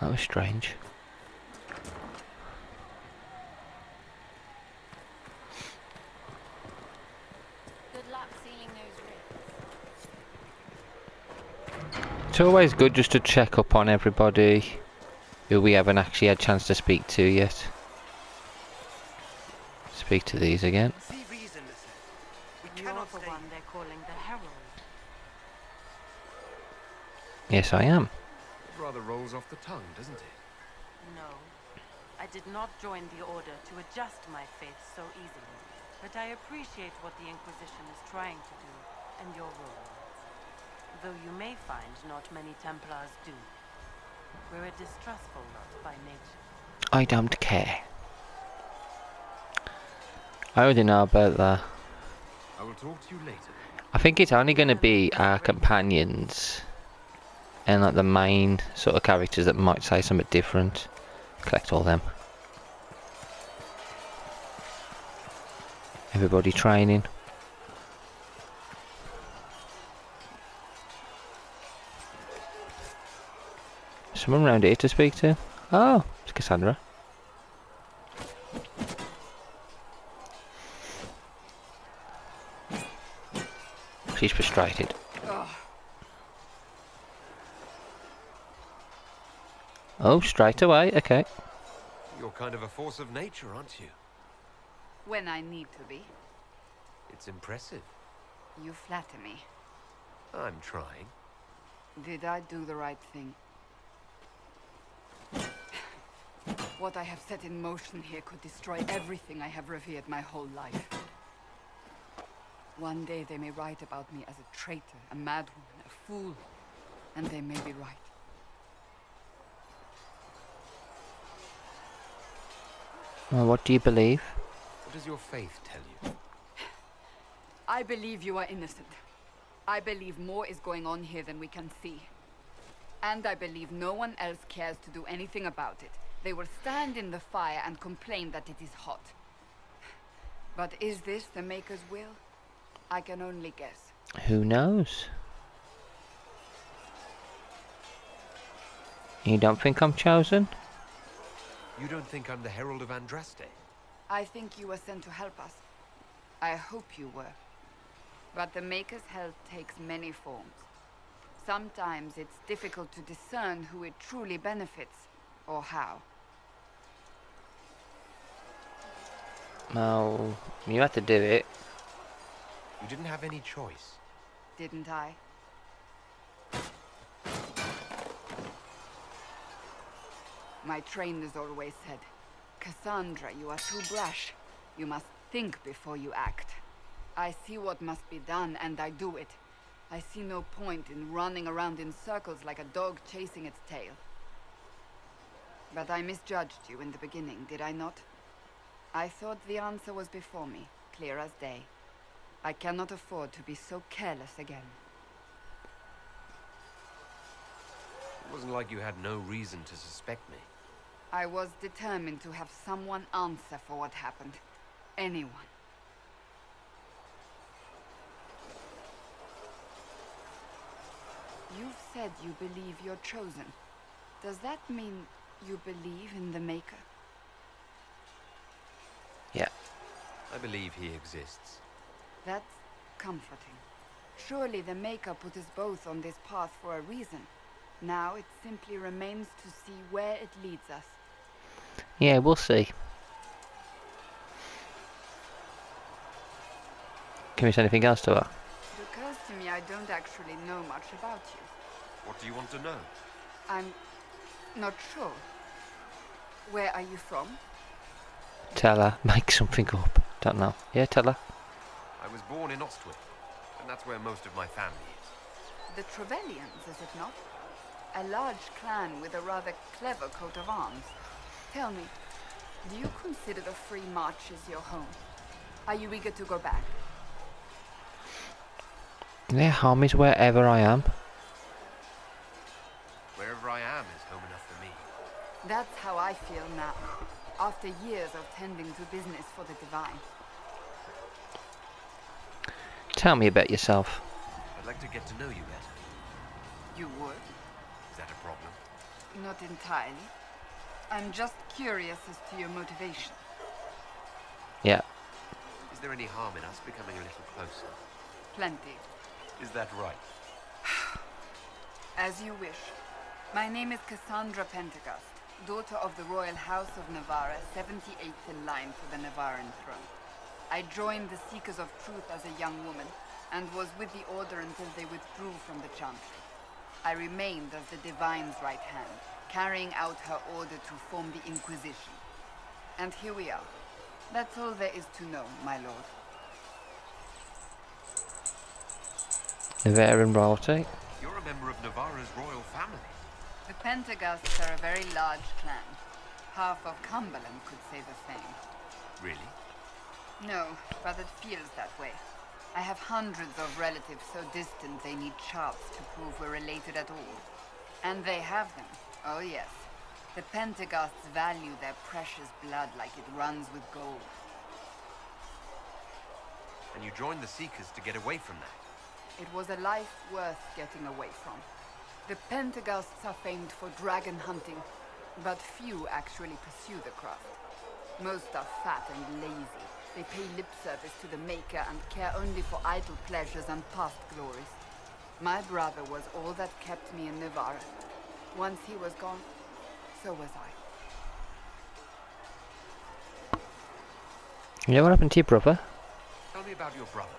[SPEAKER 1] That was strange. It's always good just to check up on everybody who we haven't actually had a chance to speak to yet. Speak to these again.
[SPEAKER 2] You're the one they're calling the Herald.
[SPEAKER 1] Yes, I am.
[SPEAKER 3] It rather rolls off the tongue, doesn't it?
[SPEAKER 2] No. I did not join the Order to adjust my faith so easily. But I appreciate what the Inquisition is trying to do, and your role. Though you may find not many Templars do. We're a distrustful lot by nature.
[SPEAKER 1] I don't care. I already know about that.
[SPEAKER 3] I will talk to you later.
[SPEAKER 1] I think it's only going to be our companions and like the main sort of characters that might say something different. Collect all them. Everybody training. Someone around here to speak to? Oh, it's Cassandra. She's frustrated. Oh, straight away, okay.
[SPEAKER 3] You're kind of a force of nature, aren't you?
[SPEAKER 14] When I need to be.
[SPEAKER 3] It's impressive.
[SPEAKER 14] You flatter me.
[SPEAKER 3] I'm trying.
[SPEAKER 14] Did I do the right thing? What I have set in motion here could destroy everything I have revered my whole life. One day they may write about me as a traitor, a madwoman, a fool, and they may be right.
[SPEAKER 1] Well, what do you believe?
[SPEAKER 3] What does your faith tell you?
[SPEAKER 14] I believe you are innocent. I believe more is going on here than we can see. And I believe no one else cares to do anything about it. They will stand in the fire and complain that it is hot. But is this the Maker's will? I can only guess.
[SPEAKER 1] Who knows? You don't think I'm chosen?
[SPEAKER 3] You don't think I'm the Herald of Andraste?
[SPEAKER 14] I think you were sent to help us. I hope you were. But the Maker's help takes many forms. Sometimes it's difficult to discern who it truly benefits, or how.
[SPEAKER 1] No, you had to do it.
[SPEAKER 3] You didn't have any choice.
[SPEAKER 14] Didn't I? My trainers always said, Cassandra, you are too brash. You must think before you act. I see what must be done, and I do it. I see no point in running around in circles like a dog chasing its tail. But I misjudged you in the beginning, did I not? I thought the answer was before me, clear as day. I cannot afford to be so careless again.
[SPEAKER 3] It wasn't like you had no reason to suspect me.
[SPEAKER 14] I was determined to have someone answer for what happened. Anyone. You've said you believe you're chosen. Does that mean you believe in the Maker?
[SPEAKER 1] Yeah.
[SPEAKER 3] I believe he exists.
[SPEAKER 14] That's comforting. Surely the Maker put us both on this path for a reason. Now it simply remains to see where it leads us.
[SPEAKER 1] Yeah, we'll see. Can we say anything else to her?
[SPEAKER 14] It occurs to me I don't actually know much about you.
[SPEAKER 3] What do you want to know?
[SPEAKER 14] I'm not sure. Where are you from?
[SPEAKER 1] Tell her. Make something up. Don't know. Yeah, tell her.
[SPEAKER 3] I was born in Ostwick, and that's where most of my family is.
[SPEAKER 14] The Trevellians, is it not? A large clan with a rather clever coat of arms. Tell me, do you consider the Free Marches your home? Are you eager to go back?
[SPEAKER 1] Their home is wherever I am.
[SPEAKER 3] Wherever I am is home enough for me.
[SPEAKER 14] That's how I feel now, after years of tending to business for the Divine.
[SPEAKER 1] Tell me about yourself.
[SPEAKER 3] I'd like to get to know you better.
[SPEAKER 14] You would?
[SPEAKER 3] Is that a problem?
[SPEAKER 14] Not entirely. I'm just curious as to your motivation.
[SPEAKER 1] Yeah.
[SPEAKER 3] Is there any harm in us becoming a little closer?
[SPEAKER 14] Plenty.
[SPEAKER 3] Is that right?
[SPEAKER 14] As you wish. My name is Cassandra Pentecost, daughter of the Royal House of Navarra, 78th in line for the Navarran throne. I joined the Seekers of Truth as a young woman, and was with the Order until they withdrew from the Chantry. I remained as the Divine's right hand, carrying out her order to form the Inquisition. And here we are. That's all there is to know, my lord.
[SPEAKER 1] Navarran royalty.
[SPEAKER 3] You're a member of Navarra's royal family.
[SPEAKER 14] The Pentagousts are a very large clan. Half of Cumberland could say the same.
[SPEAKER 3] Really?
[SPEAKER 14] No, but it feels that way. I have hundreds of relatives so distant they need charts to prove we're related at all. And they have them. Oh yes. The Pentagousts value their precious blood like it runs with gold.
[SPEAKER 3] And you joined the Seekers to get away from that?
[SPEAKER 14] It was a life worth getting away from. The Pentagousts are famed for dragon hunting, but few actually pursue the craft. Most are fat and lazy. They pay lip service to the Maker and care only for idle pleasures and past glories. My brother was all that kept me in Navarra. Once he was gone, so was I.
[SPEAKER 1] Yeah, what happened to your brother?
[SPEAKER 3] Tell me about your brother.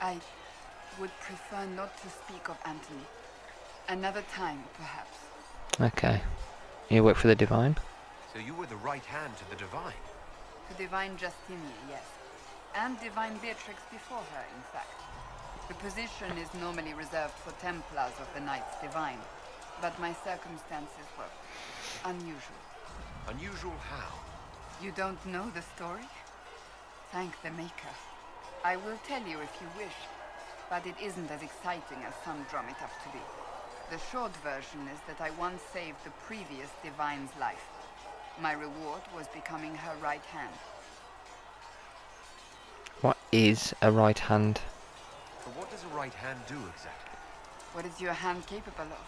[SPEAKER 14] I would prefer not to speak of Anthony. Another time, perhaps.
[SPEAKER 1] Okay. You work for the Divine?
[SPEAKER 3] So you were the right hand to the Divine?
[SPEAKER 14] To Divine Justinia, yes. And Divine Beatrix before her, in fact. The position is normally reserved for Templars of the Knights Divine, but my circumstances were unusual.
[SPEAKER 3] Unusual how?
[SPEAKER 14] You don't know the story? Thank the Maker. I will tell you if you wish, but it isn't as exciting as some drum it up to be. The short version is that I once saved the previous Divine's life. My reward was becoming her right hand.
[SPEAKER 1] What is a right hand?
[SPEAKER 3] But what does a right hand do exactly?
[SPEAKER 14] What is your hand capable of?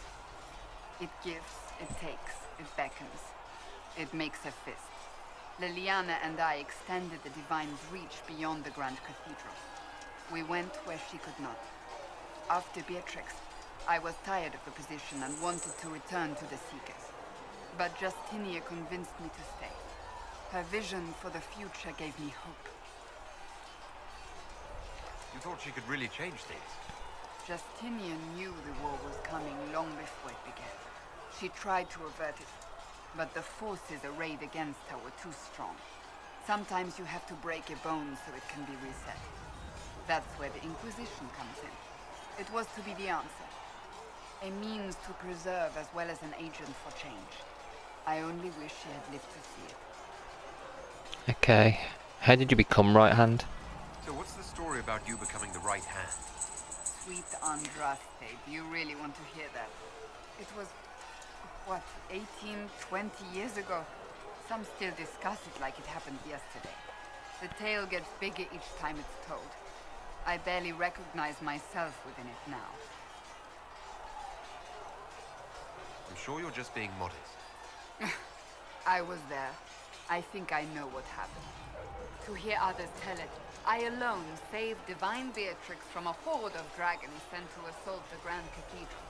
[SPEAKER 14] It gives, it takes, it beckons. It makes a fist. Liliana and I extended the Divine's reach beyond the Grand Cathedral. We went where she could not. After Beatrix, I was tired of the position and wanted to return to the Seekers. But Justinia convinced me to stay. Her vision for the future gave me hope.
[SPEAKER 3] You thought she could really change things?
[SPEAKER 14] Justinia knew the war was coming long before it began. She tried to avert it, but the forces arrayed against her were too strong. Sometimes you have to break a bone so it can be reset. That's where the Inquisition comes in. It was to be the answer. A means to preserve as well as an agent for change. I only wish she had lived to see it.
[SPEAKER 1] Okay. How did you become right hand?
[SPEAKER 3] So what's the story about you becoming the right hand?
[SPEAKER 14] Sweet Andraste, do you really want to hear that? It was, what, 18, 20 years ago? Some still discuss it like it happened yesterday. The tale gets bigger each time it's told. I barely recognize myself within it now.
[SPEAKER 3] I'm sure you're just being modest.
[SPEAKER 14] I was there. I think I know what happened. To hear others tell it, I alone saved Divine Beatrix from a horde of dragons sent to assault the Grand Cathedral.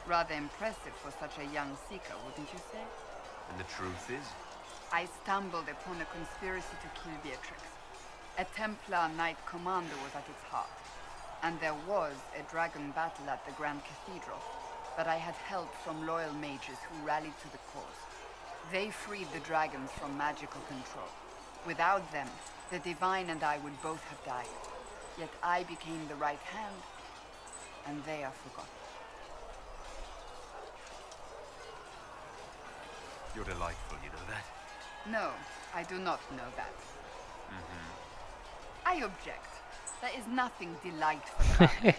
[SPEAKER 14] Rather impressive for such a young seeker, wouldn't you say?
[SPEAKER 3] And the truth is?
[SPEAKER 14] I stumbled upon a conspiracy to kill Beatrix. A Templar Knight Commander was at its heart. And there was a dragon battle at the Grand Cathedral, but I had help from loyal mages who rallied to the cause. They freed the dragons from magical control. Without them, the Divine and I would both have died. Yet I became the right hand, and they are forgotten.
[SPEAKER 3] You're delightful, you know that?
[SPEAKER 14] No, I do not know that. I object. There is nothing delightful about me.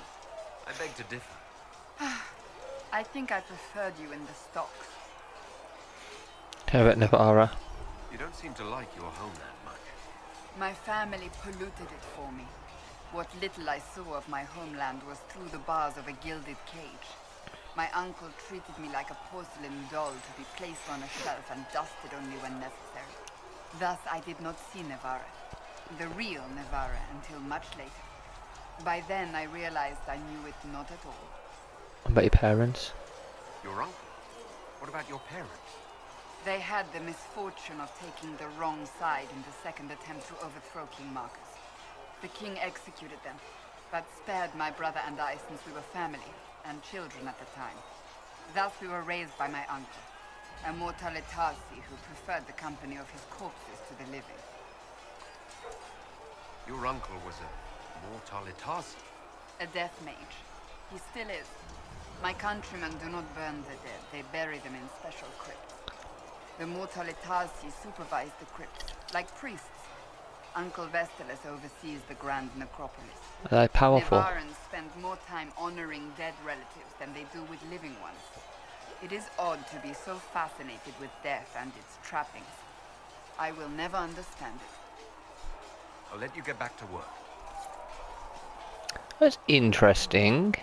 [SPEAKER 3] I beg to differ.
[SPEAKER 14] I think I preferred you in the stocks.
[SPEAKER 1] How about Navarra?
[SPEAKER 3] You don't seem to like your home that much.
[SPEAKER 14] My family polluted it for me. What little I saw of my homeland was through the bars of a gilded cage. My uncle treated me like a porcelain doll to be placed on a shelf and dusted only when necessary. Thus I did not see Navarra, the real Navarra, until much later. By then I realized I knew it not at all.
[SPEAKER 1] What about your parents?
[SPEAKER 3] Your uncle? What about your parents?
[SPEAKER 14] They had the misfortune of taking the wrong side in the second attempt to overthrow King Marcus. The king executed them, but spared my brother and I since we were family, and children at the time. Thus we were raised by my uncle, a Mortalitasi who preferred the company of his corpses to the living.
[SPEAKER 3] Your uncle was a Mortalitasi?
[SPEAKER 14] A death mage. He still is. My countrymen do not burn the dead, they bury them in special crypts. The Mortalitasi supervise the crypts, like priests. Uncle Vestalis oversees the grand necropolis.
[SPEAKER 1] Are they powerful?
[SPEAKER 14] Nevarans spend more time honoring dead relatives than they do with living ones. It is odd to be so fascinated with death and its trappings. I will never understand it.
[SPEAKER 3] I'll let you get back to work.
[SPEAKER 1] That's interesting.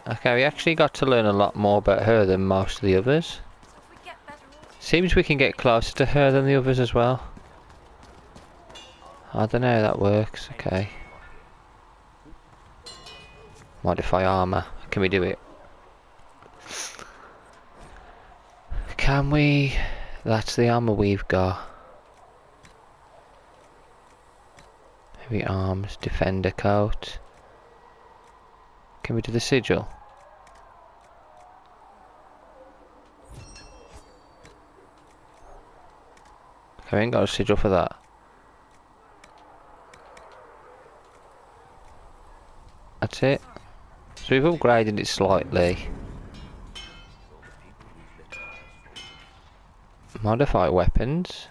[SPEAKER 1] Okay, we actually got to learn a lot more about her than most of the others. Seems we can get closer to her than the others as well. I don't know how that works. Okay. Modify armor. Can we do it? Can we? That's the armor we've got. Heavy arms, defender coat. Can we do the sigil? Okay, we ain't got a sigil for that. That's it. So we've upgraded it slightly. Modify weapons.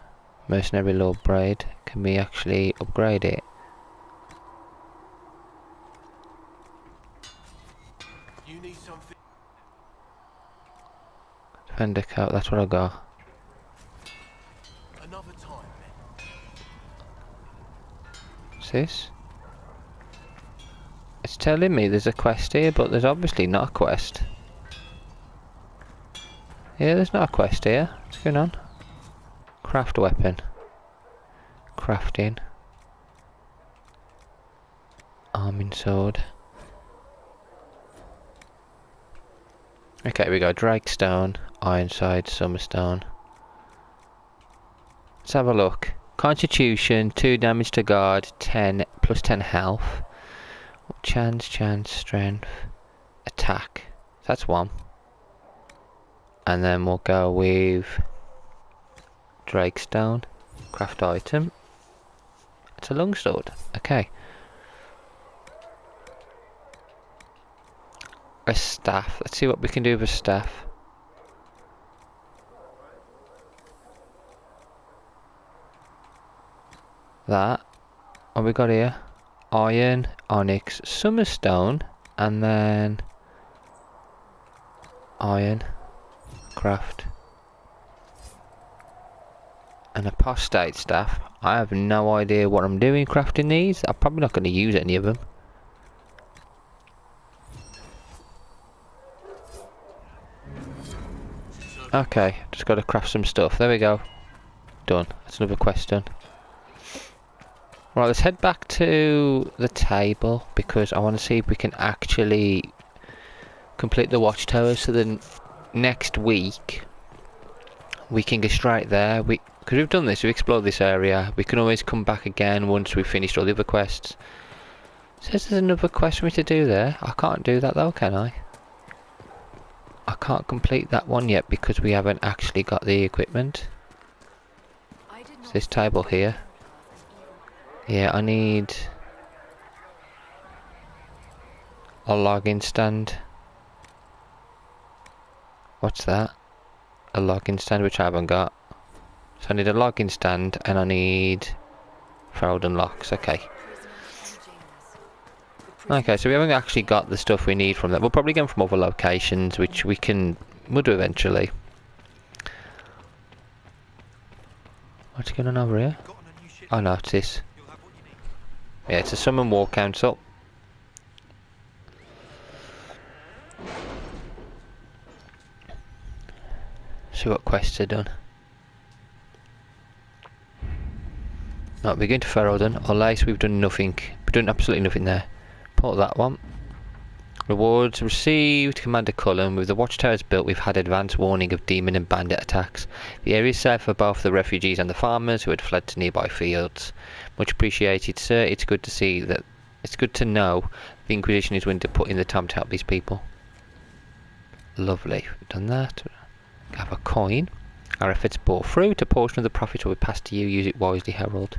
[SPEAKER 1] Mercenary Lord Braid. Can we actually upgrade it?
[SPEAKER 4] You need something.
[SPEAKER 1] Defender coat, that's what I got.
[SPEAKER 4] Another time, then.
[SPEAKER 1] What's this? It's telling me there's a quest here, but there's obviously not a quest. Yeah, there's not a quest here. What's going on? Craft weapon. Crafting. Arming sword. Okay, we got Drakestone, Ironside, Summerstone. Let's have a look. Constitution, 2 damage to guard, 10 plus 10 health. Chance, strength, attack. That's 1. And then we'll go with Drakestone, craft item. It's a longsword. Okay. A staff. Let's see what we can do with a staff. That. What we got here? Iron, onyx, summerstone, and then iron, craft, and apostate staff. I have no idea what I'm doing crafting these. I'm probably not going to use any of them. Okay, just got to craft some stuff. There we go. Done. That's another quest done. Right, let's head back to the table because I want to see if we can actually complete the watchtower. So then next week we can go straight there. Because we've done this, we've explored this area. We can always come back again once we've finished all the other quests. It says there's another quest for me to do there. I can't do that though, can I? I can't complete that one yet because we haven't actually got the equipment. It's this table here. Yeah, I need a login stand. What's that? A login stand, which I haven't got. So I need a login stand and I need Ferelden locks. Okay. Okay, so we haven't actually got the stuff we need from that. We'll probably get them from other locations, which we'll do eventually. What's going on over here? Oh no, it's this. Yeah, it's a summon war council. See what quests are done. No, we're going to Ferelden. Unless we've done nothing. We've done absolutely nothing there. Put that one. Rewards received. Commander Cullen. With the watchtowers built, we've had advance warning of demon and bandit attacks. The area is safe for both the refugees and the farmers who had fled to nearby fields. Much appreciated, sir. It's good to see that. It's good to know the Inquisition is willing to put in the time to help these people. Lovely. We've done that. Have a coin. Our efforts bore fruit. A portion of the profit will be passed to you. Use it wisely, Herald.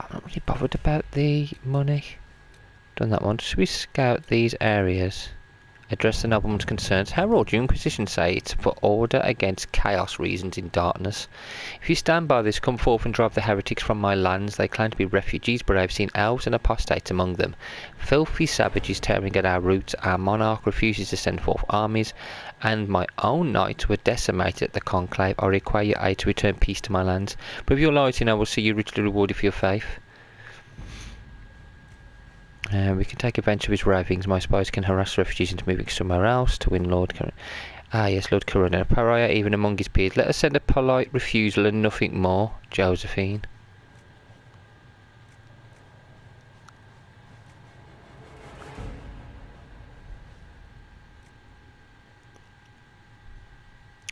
[SPEAKER 1] I'm not really bothered about the money. Done that one. Should we scout these areas? Address the nobleman's concerns. Herald, your Inquisition say it's for order against chaos reasons in darkness. If you stand by this, come forth and drive the heretics from my lands. They claim to be refugees, but I've seen elves and apostates among them. Filthy savages tearing at our roots. Our monarch refuses to send forth armies, and my own knights were decimated at the conclave. I require your aid to return peace to my lands. Prove your loyalty and I will see you richly rewarded for your faith. We can take advantage of his ravings. My spies can harass refugees into moving somewhere else to win Lord Corona. Ah yes, Lord Corona, a pariah even among his peers. Let us send a polite refusal and nothing more. Josephine.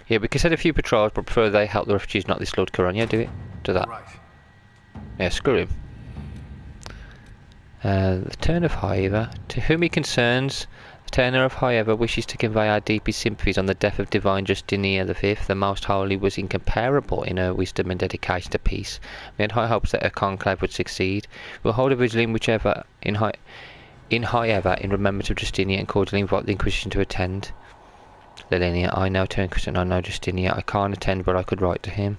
[SPEAKER 1] Yeah, we can send a few patrols, but prefer they help the refugees, not this Lord Corona. Yeah, do it. Do that.
[SPEAKER 7] Right.
[SPEAKER 1] Yeah, screw him. The Turn of Highever. To whom it concerns, the Turner of Highever wishes to convey our deepest sympathies on the death of Divine Justinia V. The Most Holy was incomparable in her wisdom and dedication to peace. We had high hopes that her conclave would succeed. We will hold a vigil in whichever in Highever in remembrance of Justinia and cordially invite the Inquisition to attend. Lilinia, I know Turn Christian, I know Justinia. I can't attend, but I could write to him.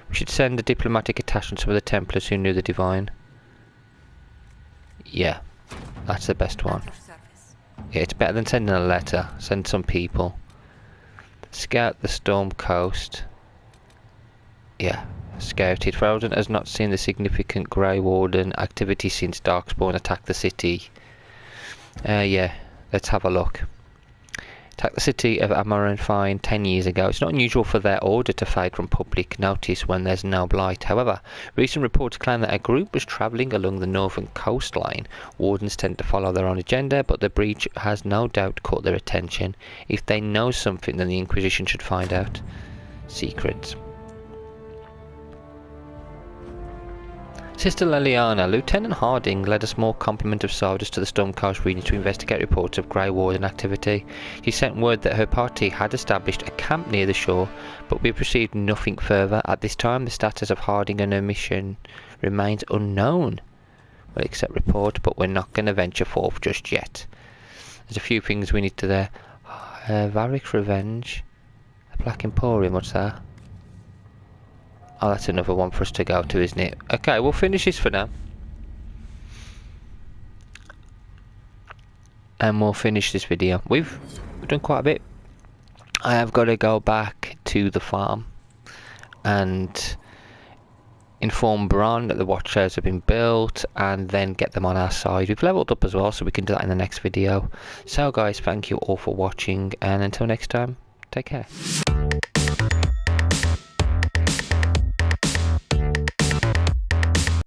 [SPEAKER 1] We should send a diplomatic attachment to some of the Templars who knew the Divine. Yeah, that's the best one. Yeah, it's better than sending a letter. Send some people. Scout the Storm Coast. Yeah, scouted. Ferelden has not seen the significant Grey Warden activity since Darkspawn attacked the city. Yeah, let's have a look. Attacked the city of Amaranthine 10 years ago. It's not unusual for their order to fade from public notice when there's no blight. However, recent reports claim that a group was travelling along the northern coastline. Wardens tend to follow their own agenda, but the breach has no doubt caught their attention. If they know something, then the Inquisition should find out. Secrets. Sister Liliana, Lieutenant Harding led a small complement of soldiers to the Storm Coast region to investigate reports of Grey Warden activity. She sent word that her party had established a camp near the shore, but we've received nothing further. At this time, the status of Harding and her mission remains unknown. We'll accept report, but we're not going to venture forth just yet. There's a few things we need to there. Varric's Revenge. A Black Emporium, what's that? Oh, that's another one for us to go to, isn't it? Okay, we'll finish this for now. And we'll finish this video. We've done quite a bit. I have got to go back to the farm and inform Bron that the watchtowers have been built and then get them on our side. We've leveled up as well, so we can do that in the next video. So guys, thank you all for watching, and until next time, take care.